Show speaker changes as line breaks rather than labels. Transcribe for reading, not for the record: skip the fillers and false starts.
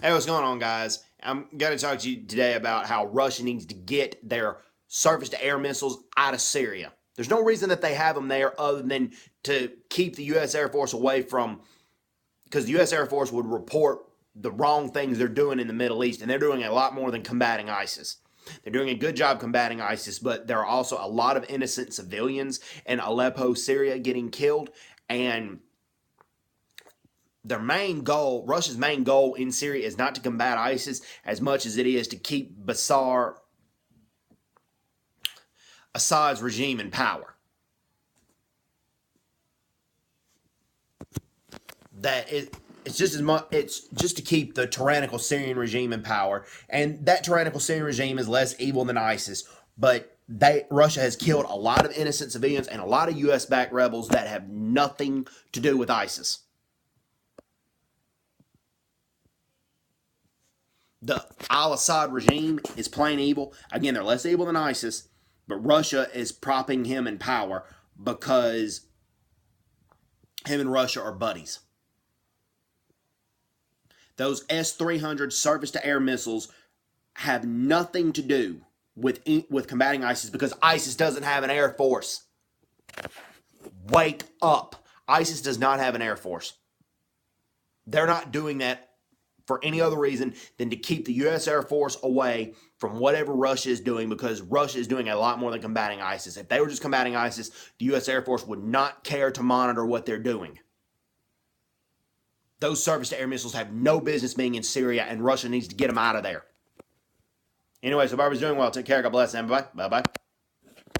Hey, what's going on, guys? I'm going to talk to you today about how Russia needs to get their surface-to-air missiles out of Syria. There's no reason that they have them there other than to keep the U.S. Air Force away from, because the U.S. Air Force would report the wrong things they're doing in the Middle East, and they're doing a lot more than combating ISIS. They're doing a good job combating ISIS, but there are also a lot of innocent civilians in Aleppo, Syria, getting killed, and their main goal, Russia's main goal in Syria, is not to combat ISIS as much as it is to keep Bashar Assad's regime in power. It's just as much. It's just to keep the tyrannical Syrian regime in power, and that tyrannical Syrian regime is less evil than ISIS. But Russia has killed a lot of innocent civilians and a lot of U.S.-backed rebels that have nothing to do with ISIS. The al-Assad regime is plain evil. Again, they're less evil than ISIS, but Russia is propping him in power because him and Russia are buddies. Those S-300 surface-to-air missiles have nothing to do with combating ISIS because ISIS doesn't have an air force. Wake up. ISIS does not have an air force. They're not doing that for any other reason than to keep the U.S. Air Force away from whatever Russia is doing, because Russia is doing a lot more than combating ISIS. If they were just combating ISIS, the U.S. Air Force would not care to monitor what they're doing. Those surface-to-air missiles have no business being in Syria, and Russia needs to get them out of there. Anyways, hope everybody's doing well. Take care. God bless, and bye-bye. Bye-bye.